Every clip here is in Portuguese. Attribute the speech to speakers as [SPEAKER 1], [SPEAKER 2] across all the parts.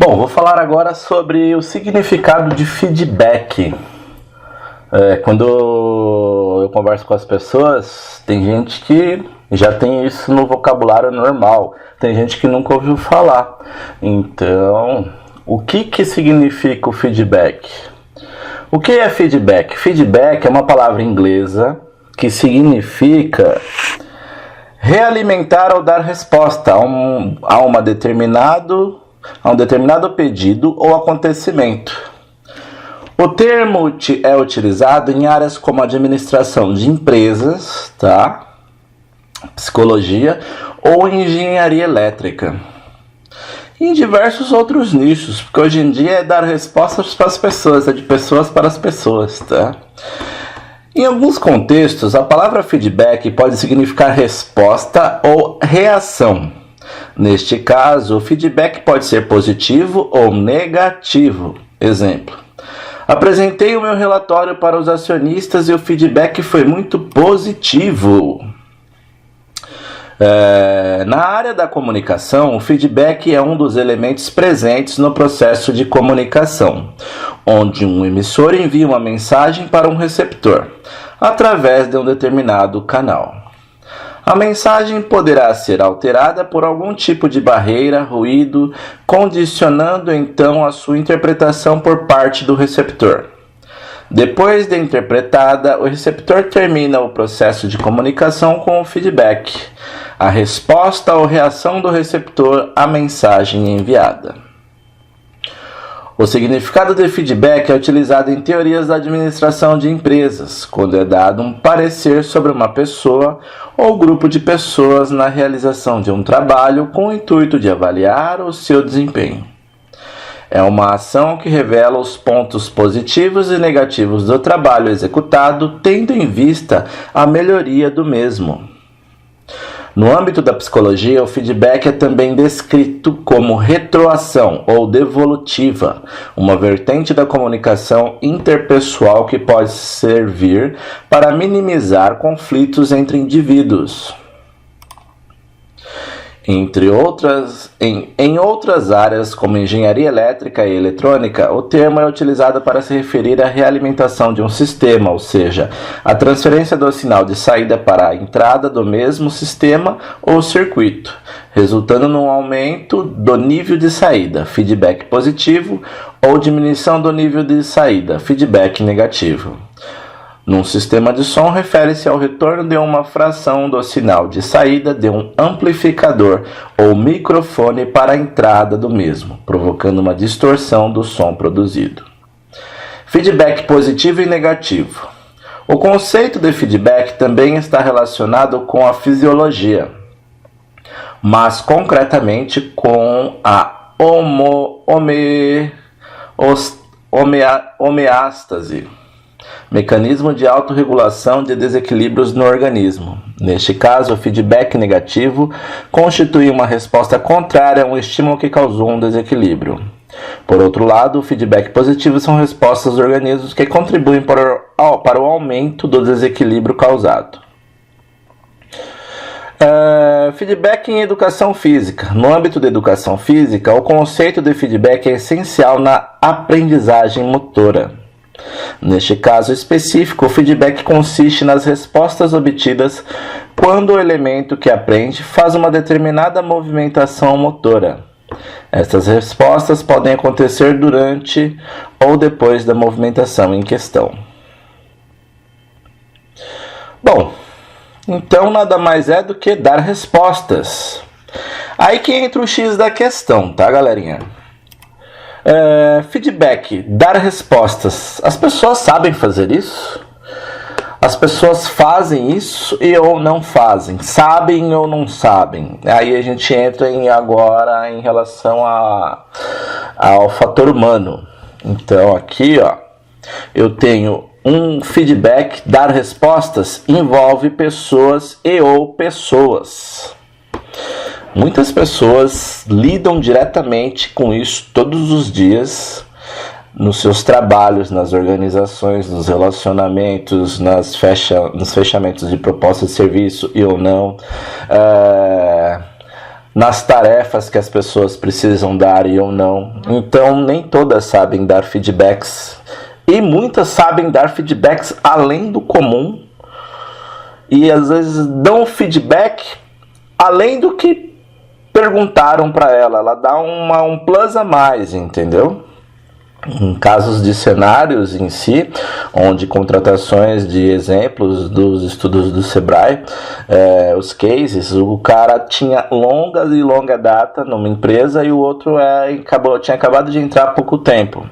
[SPEAKER 1] Bom, vou falar agora sobre o significado de feedback. Quando eu converso com as pessoas, tem gente que já tem isso no vocabulário normal, tem gente que nunca ouviu falar. Então, o que significa o feedback? O que é feedback? Feedback é uma palavra inglesa que significa realimentar ou dar resposta a um determinado pedido ou acontecimento. O termo é utilizado em áreas como administração de empresas, psicologia ou engenharia elétrica. E em diversos outros nichos, porque hoje em dia é dar respostas para as pessoas, é de pessoas para as pessoas, Em alguns contextos, a palavra feedback pode significar resposta ou reação. Neste caso, o feedback pode ser positivo ou negativo. Exemplo: apresentei o meu relatório para os acionistas e o feedback foi muito positivo. Na área da comunicação, o feedback é um dos elementos presentes no processo de comunicação, onde um emissor envia uma mensagem para um receptor, através de um determinado canal. A mensagem poderá ser alterada por algum tipo de barreira, ruído, condicionando então a sua interpretação por parte do receptor. Depois de interpretada, o receptor termina o processo de comunicação com o feedback, a resposta ou reação do receptor à mensagem enviada. O significado de feedback é utilizado em teorias da administração de empresas, quando é dado um parecer sobre uma pessoa ou grupo de pessoas na realização de um trabalho com o intuito de avaliar o seu desempenho. É uma ação que revela os pontos positivos e negativos do trabalho executado, tendo em vista a melhoria do mesmo. No âmbito da psicologia, o feedback é também descrito como retroação ou devolutiva, uma vertente da comunicação interpessoal que pode servir para minimizar conflitos entre indivíduos. Em outras áreas, como engenharia elétrica e eletrônica, o termo é utilizado para se referir à realimentação de um sistema, ou seja, a transferência do sinal de saída para a entrada do mesmo sistema ou circuito, resultando num aumento do nível de saída, feedback positivo, ou diminuição do nível de saída, feedback negativo. Num sistema de som, refere-se ao retorno de uma fração do sinal de saída de um amplificador ou microfone para a entrada do mesmo, provocando uma distorção do som produzido. Feedback positivo e negativo. O conceito de feedback também está relacionado com a fisiologia, mas concretamente com a homeostase, mecanismo de autorregulação de desequilíbrios no organismo. Neste caso, o feedback negativo constitui uma resposta contrária a um estímulo que causou um desequilíbrio. Por outro lado, o feedback positivo são respostas dos organismos que contribuem para o aumento do desequilíbrio causado. Feedback em educação física. No âmbito da educação física, o conceito de feedback é essencial na aprendizagem motora. Neste caso específico, o feedback consiste nas respostas obtidas quando o elemento que aprende faz uma determinada movimentação motora. Essas respostas podem acontecer durante ou depois da movimentação em questão. Bom, então nada mais é do que dar respostas. Aí que entra o X da questão, tá, galerinha? Feedback, dar respostas. As pessoas sabem fazer isso? As pessoas fazem isso ou não fazem? Sabem ou não sabem? Aí a gente entra agora em relação ao fator humano. Então aqui, eu tenho um feedback, dar respostas, envolve pessoas ou pessoas. Muitas pessoas lidam diretamente com isso todos os dias, nos seus trabalhos, nas organizações, nos relacionamentos, nos fechamentos de proposta de serviço e ou não, nas tarefas que as pessoas precisam dar ou não. Então, nem todas sabem dar feedbacks. E muitas sabem dar feedbacks além do comum. E às vezes dão feedback além do que perguntaram para ela. Ela dá um plus a mais, entendeu? Em casos de cenários em si, onde contratações de exemplos dos estudos do Sebrae, os cases, o cara tinha longa data numa empresa e o outro tinha acabado de entrar há pouco tempo.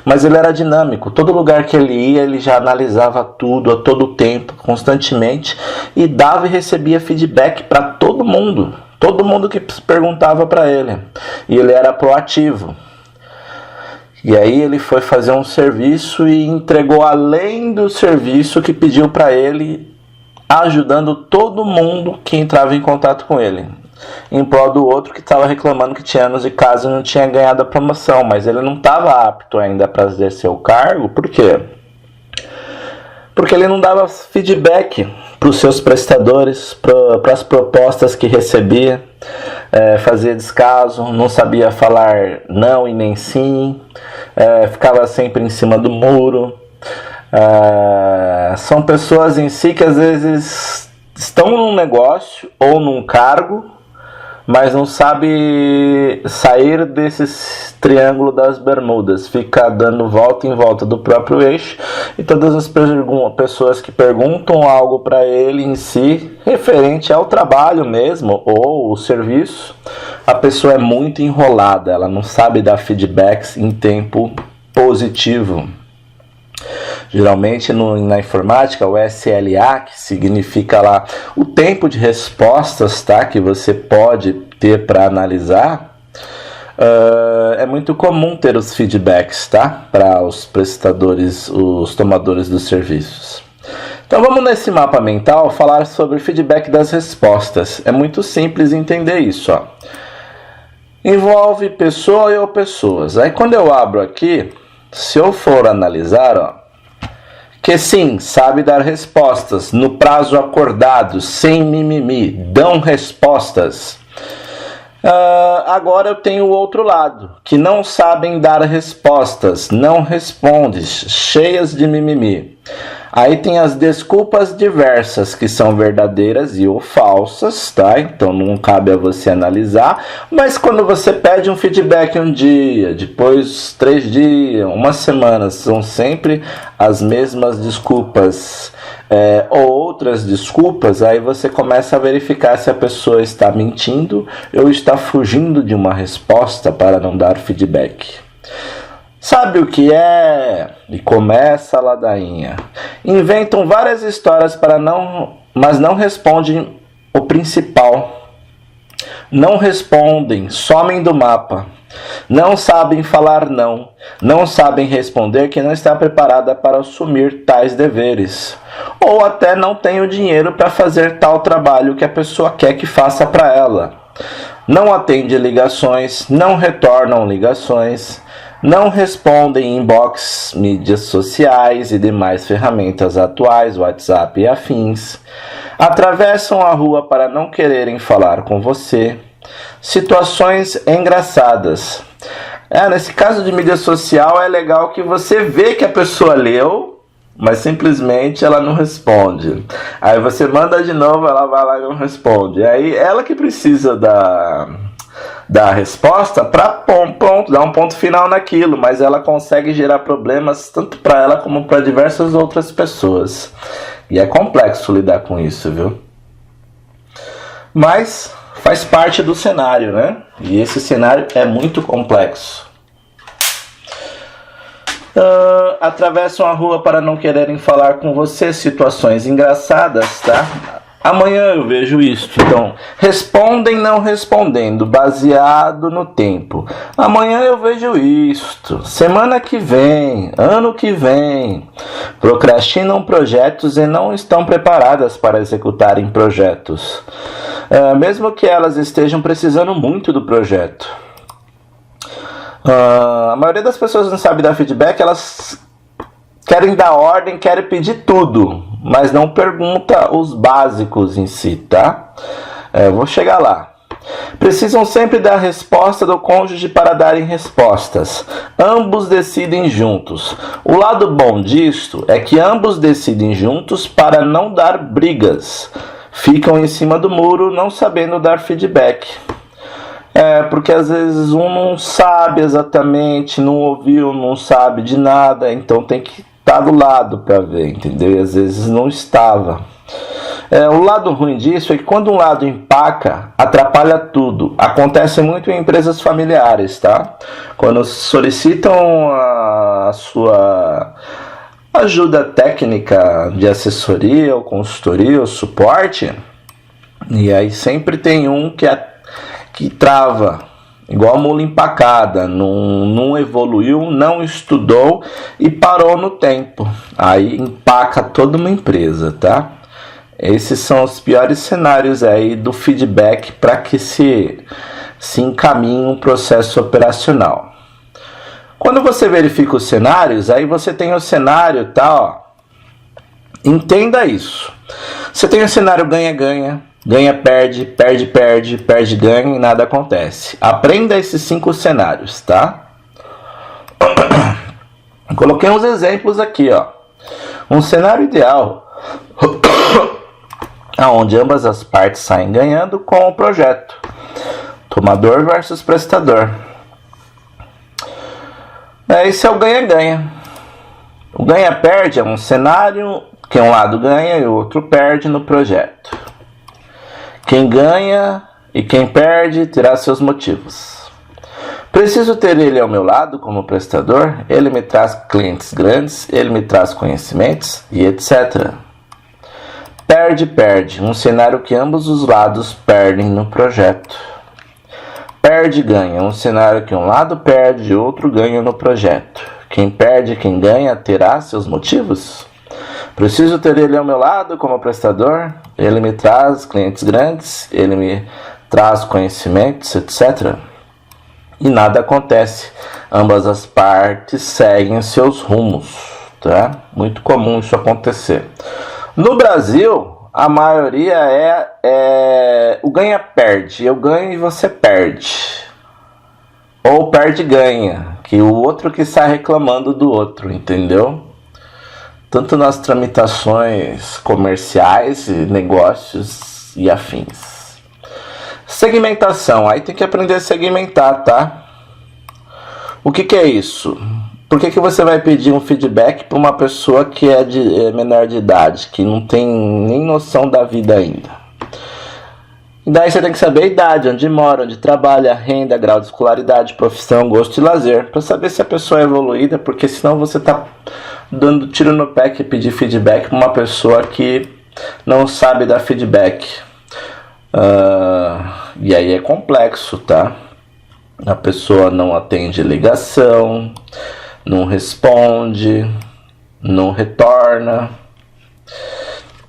[SPEAKER 1] Mas ele era dinâmico, todo lugar que ele ia, ele já analisava tudo a todo tempo, constantemente, e dava e recebia feedback para todo mundo que perguntava para ele, e ele era proativo. E aí ele foi fazer um serviço e entregou além do serviço que pediu para ele, ajudando todo mundo que entrava em contato com ele, em prol do outro que estava reclamando que tinha anos de casa e não tinha ganhado a promoção, mas ele não estava apto ainda para exercer o cargo. Por quê? Porque ele não dava feedback para os seus prestadores, para as propostas que recebia, fazia descaso, não sabia falar não e nem sim, ficava sempre em cima do muro. São pessoas em si que às vezes estão num negócio ou num cargo, mas não sabe sair desse triângulo das Bermudas, fica dando volta em volta do próprio eixo, e todas as pessoas que perguntam algo para ele em si, referente ao trabalho mesmo, ou o serviço, a pessoa é muito enrolada, ela não sabe dar feedbacks em tempo positivo. Geralmente na informática, o SLA, que significa lá o tempo de respostas, tá, que você pode ter para analisar, é muito comum ter os feedbacks, tá, para os prestadores, os tomadores dos serviços. Então vamos nesse mapa mental falar sobre feedback das respostas. É muito simples entender isso, ó. Envolve pessoa ou pessoas. Aí quando eu abro aqui, se eu for analisar, ó, que sim, sabe dar respostas no prazo acordado, sem mimimi, dão respostas. Agora eu tenho o outro lado, que não sabem dar respostas, não respondem, cheias de mimimi. Aí tem as desculpas diversas, que são verdadeiras e ou falsas, tá? Então não cabe a você analisar. Mas quando você pede um feedback um dia, depois 3 dias, uma semana, são sempre as mesmas desculpas ou outras desculpas, aí você começa a verificar se a pessoa está mentindo ou está fugindo de uma resposta para não dar feedback. Sabe o que é? E começa a ladainha. Inventam várias histórias mas não respondem o principal. Não respondem, somem do mapa. Não sabem falar não. Não sabem responder que não está preparada para assumir tais deveres. Ou até não tem o dinheiro para fazer tal trabalho que a pessoa quer que faça para ela. Não atende ligações, não retornam ligações. Não respondem inbox, mídias sociais e demais ferramentas atuais, WhatsApp e afins. Atravessam a rua para não quererem falar com você. Situações engraçadas. Nesse caso de mídia social é legal que você vê que a pessoa leu, mas simplesmente ela não responde. Aí você manda de novo, ela vai lá e não responde. Aí ela que precisa da resposta para dar um ponto final naquilo, mas ela consegue gerar problemas tanto para ela como para diversas outras pessoas. E é complexo lidar com isso, viu? Mas faz parte do cenário, né? E esse cenário é muito complexo. Atravessam a rua para não quererem falar com você, situações engraçadas, tá? Amanhã eu vejo isso. Então, respondem não respondendo, baseado no tempo. Amanhã eu vejo isto. Semana que vem, ano que vem. Procrastinam projetos e não estão preparadas para executarem projetos. Mesmo que elas estejam precisando muito do projeto. A maioria das pessoas não sabe dar feedback, elas querem dar ordem, querem pedir tudo, mas não pergunta os básicos em si, tá? Eu vou chegar lá. Precisam sempre da resposta do cônjuge para darem respostas. Ambos decidem juntos. O lado bom disto é que ambos decidem juntos para não dar brigas. Ficam em cima do muro, não sabendo dar feedback. Porque às vezes um não sabe exatamente, não ouviu, não sabe de nada, então tem que estar do lado para ver, entendeu? E às vezes não estava. O lado ruim disso é que quando um lado empaca, atrapalha tudo. Acontece muito em empresas familiares, tá? Quando solicitam a sua ajuda técnica de assessoria, ou consultoria, ou suporte, e aí sempre tem um que trava, igual a mula empacada, não evoluiu, não estudou e parou no tempo. Aí empaca toda uma empresa, tá? Esses são os piores cenários aí do feedback para que se encaminhe um processo operacional. Quando você verifica os cenários, aí você tem o cenário, tá? Ó, entenda isso. Você tem o cenário ganha-ganha, ganha-perde, perde-perde, perde-ganha e nada acontece. Aprenda esses 5 cenários, tá? Coloquei uns exemplos aqui, ó. Um cenário ideal onde ambas as partes saem ganhando com o projeto. Tomador versus prestador. Esse é o ganha-ganha. O ganha-perde é um cenário que um lado ganha e o outro perde no projeto. Quem ganha e quem perde terá seus motivos. Preciso ter ele ao meu lado como prestador, ele me traz clientes grandes, ele me traz conhecimentos e etc. Perde-perde, um cenário que ambos os lados perdem no projeto. Perde-ganha, um cenário que um lado perde e outro ganha no projeto. Quem perde e quem ganha terá seus motivos? Preciso ter ele ao meu lado como prestador, ele me traz clientes grandes, ele me traz conhecimentos, etc. E nada acontece, ambas as partes seguem seus rumos, tá? Muito comum isso acontecer. No Brasil, a maioria é o ganha-perde, eu ganho e você perde. Ou perde-ganha, que o outro que sai reclamando do outro, entendeu? Tanto nas tramitações comerciais, negócios e afins. Segmentação, aí tem que aprender a segmentar, tá? O que é isso? Por que você vai pedir um feedback para uma pessoa que é menor de idade, que não tem nem noção da vida ainda? E daí você tem que saber a idade, onde mora, onde trabalha, renda, grau de escolaridade, profissão, gosto e lazer, para saber se a pessoa é evoluída, porque senão você está dando tiro no pé que pedir feedback para uma pessoa que não sabe dar feedback. E aí é complexo, tá? A pessoa não atende ligação, não responde, não retorna.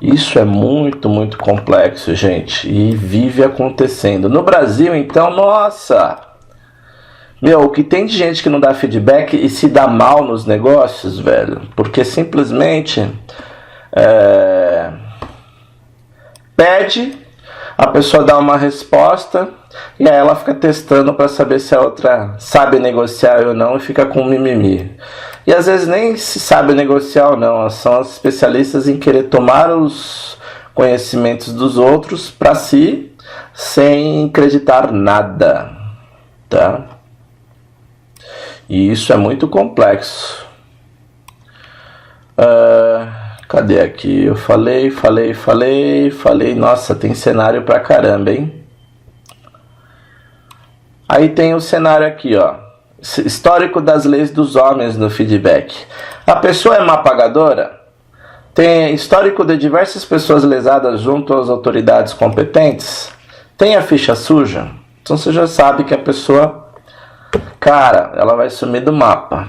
[SPEAKER 1] Isso é muito, muito complexo, gente, e vive acontecendo. No Brasil, então, nossa! O que tem de gente que não dá feedback e se dá mal nos negócios, velho, porque simplesmente pede, a pessoa dá uma resposta e aí ela fica testando para saber se a outra sabe negociar ou não e fica com mimimi. E às vezes nem se sabe negociar ou não, são as especialistas em querer tomar os conhecimentos dos outros para si, sem acreditar nada, tá? E isso é muito complexo. Cadê aqui? Eu falei. Nossa, tem cenário pra caramba, hein? Aí tem o cenário aqui, ó. Histórico das leis dos homens no feedback. A pessoa é má pagadora? Tem histórico de diversas pessoas lesadas junto às autoridades competentes? Tem a ficha suja? Então você já sabe que a pessoa, cara, ela vai sumir do mapa.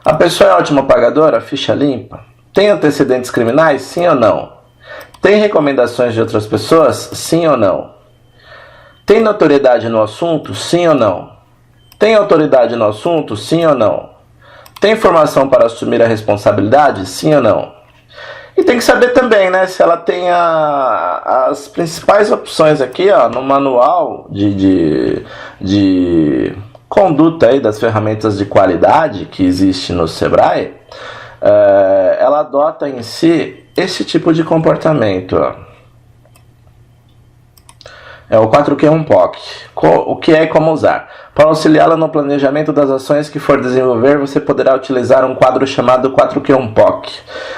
[SPEAKER 1] A pessoa é ótima pagadora? Ficha limpa? Tem antecedentes criminais? Sim ou não? Tem recomendações de outras pessoas? Sim ou não? Tem notoriedade no assunto? Sim ou não? Tem autoridade no assunto? Sim ou não? Tem formação para assumir a responsabilidade? Sim ou não? E tem que saber também, né, se ela tem as principais opções aqui, ó, no manual de conduta aí das ferramentas de qualidade que existe no Sebrae. Ela adota em si esse tipo de comportamento, ó. É o 4Q1POC. O que é e como usar? Para auxiliá-la no planejamento das ações que for desenvolver, você poderá utilizar um quadro chamado 4Q1POC.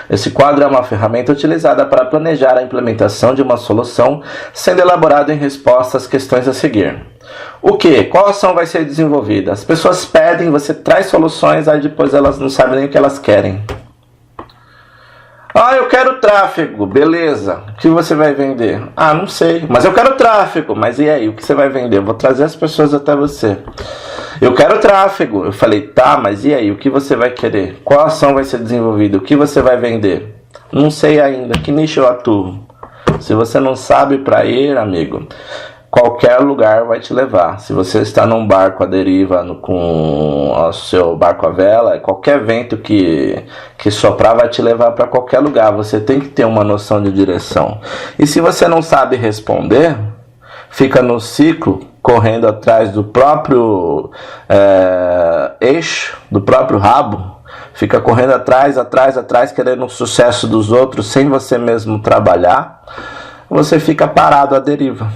[SPEAKER 1] Esse quadro é uma ferramenta utilizada para planejar a implementação de uma solução, sendo elaborado em resposta às questões a seguir. O que? Qual ação vai ser desenvolvida? As pessoas pedem, você traz soluções, aí depois elas não sabem nem o que elas querem. Ah, eu quero tráfego, beleza. O que você vai vender? Ah, não sei, mas eu quero tráfego. Mas e aí, o que você vai vender? Eu vou trazer as pessoas até você. Eu quero tráfego. Eu falei, tá, mas e aí, o que você vai querer? Qual ação vai ser desenvolvida? O que você vai vender? Não sei ainda, que nicho eu atuo? Se você não sabe para ir, amigo, qualquer lugar vai te levar. Se você está num barco à deriva com o seu barco à vela, qualquer vento que soprar vai te levar para qualquer lugar. Você tem que ter uma noção de direção. E se você não sabe responder, fica no ciclo, correndo atrás do próprio eixo, do próprio rabo, fica correndo atrás, querendo o sucesso dos outros, sem você mesmo trabalhar, você fica parado à deriva.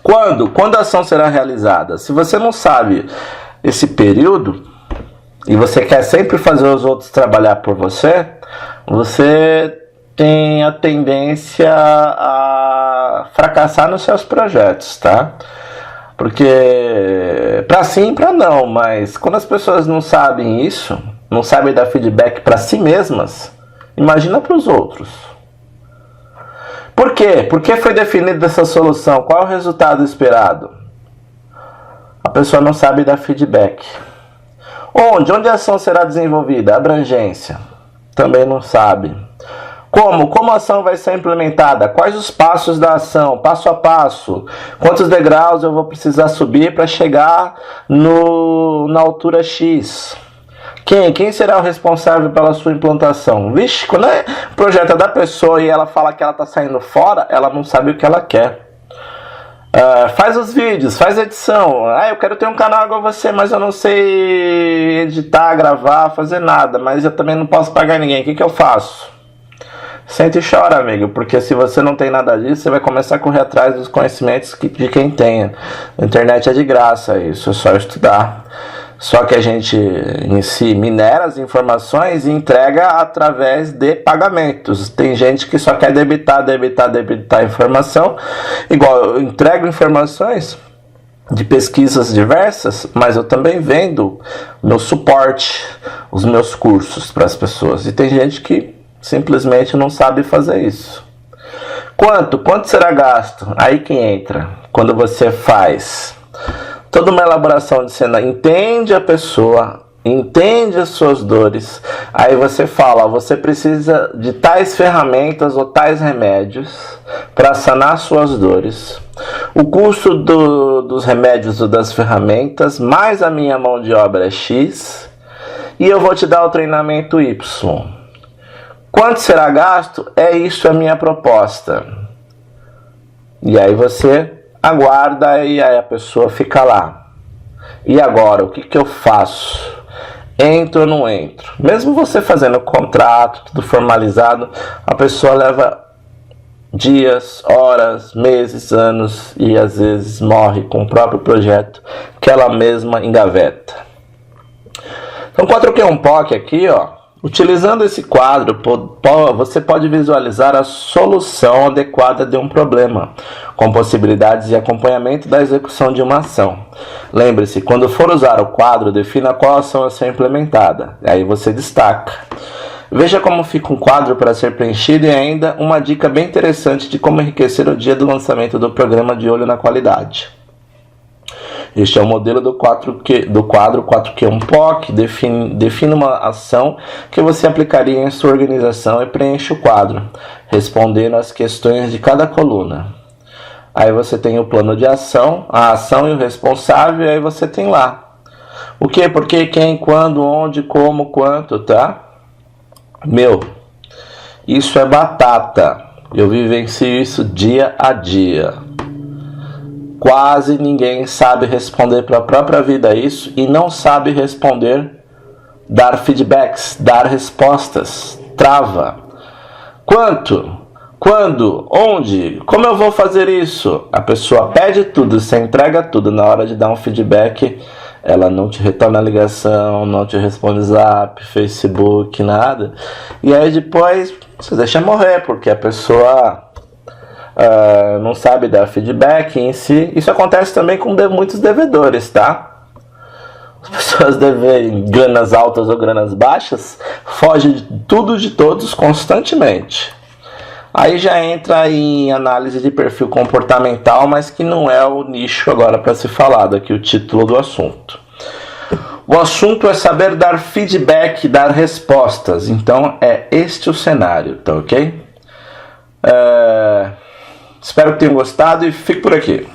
[SPEAKER 1] Quando a ação será realizada? Se você não sabe esse período e você quer sempre fazer os outros trabalhar por você, você tem a tendência a fracassar nos seus projetos, tá? Porque para sim, para não, mas quando as pessoas não sabem isso, não sabem dar feedback para si mesmas, imagina para os outros. Por quê? Por que foi definida essa solução? Qual é o resultado esperado? A pessoa não sabe dar feedback. Onde a ação será desenvolvida? Abrangência. Também não sabe. Como a ação vai ser implementada? Quais os passos da ação? Passo a passo. Quantos degraus eu vou precisar subir para chegar na altura X? Quem será o responsável pela sua implantação? Vixe, quando é projeto da pessoa e ela fala que ela está saindo fora, ela não sabe o que ela quer. Faz os vídeos, faz a edição. Eu quero ter um canal igual você, mas eu não sei editar, gravar, fazer nada. Mas eu também não posso pagar ninguém. O que eu faço? Sente e chora, amigo, porque se você não tem nada disso, você vai começar a correr atrás dos conhecimentos de quem tem. A internet é de graça, isso é só estudar. Só que a gente em si minera as informações e entrega através de pagamentos. Tem gente que só quer debitar informação. Igual eu entrego informações de pesquisas diversas, mas eu também vendo meu suporte, os meus cursos para as pessoas. E tem gente que simplesmente não sabe fazer isso. Quanto será gasto? Aí que entra. Quando você faz toda uma elaboração de cena, entende a pessoa, entende as suas dores, aí você fala, você precisa de tais ferramentas ou tais remédios para sanar suas dores. O custo dos remédios ou das ferramentas, mais a minha mão de obra é X, e eu vou te dar o treinamento Y. Quanto será gasto? Isso é a minha proposta. E aí você aguarda e aí a pessoa fica lá. E agora, o que eu faço? Entro ou não entro? Mesmo você fazendo o contrato, tudo formalizado, a pessoa leva dias, horas, meses, anos e às vezes morre com o próprio projeto que ela mesma engaveta. Então, 4Q1POC aqui, ó. Utilizando esse quadro, você pode visualizar a solução adequada de um problema, com possibilidades de acompanhamento da execução de uma ação. Lembre-se, quando for usar o quadro, defina qual ação a ser implementada. Aí você destaca. Veja como fica um quadro para ser preenchido e ainda uma dica bem interessante de como enriquecer o dia do lançamento do programa De Olho na Qualidade. Este é o modelo do quadro 4Q1POC, define uma ação que você aplicaria em sua organização e preenche o quadro, respondendo às questões de cada coluna. Aí você tem o plano de ação, a ação e o responsável, e aí você tem lá o que, por que, quem, quando, onde, como, quanto, tá? Isso é batata. Eu vivencio isso dia a dia. Quase ninguém sabe responder para a própria vida isso e não sabe responder, dar feedbacks, dar respostas. Trava. Quanto? Quando? Onde? Como eu vou fazer isso? A pessoa pede tudo, você entrega tudo. Na hora de dar um feedback, ela não te retorna a ligação, não te responde Zap, Facebook, nada. E aí depois você deixa morrer, porque a pessoa não sabe dar feedback em si. Isso acontece também com muitos devedores, tá? As pessoas devem granas altas ou granas baixas, fogem de tudo de todos constantemente. Aí já entra em análise de perfil comportamental, mas que não é o nicho agora para se falar, daqui o título do assunto. O assunto é saber dar feedback, dar respostas. Então é este o cenário, tá ok? Espero que tenham gostado e fico por aqui.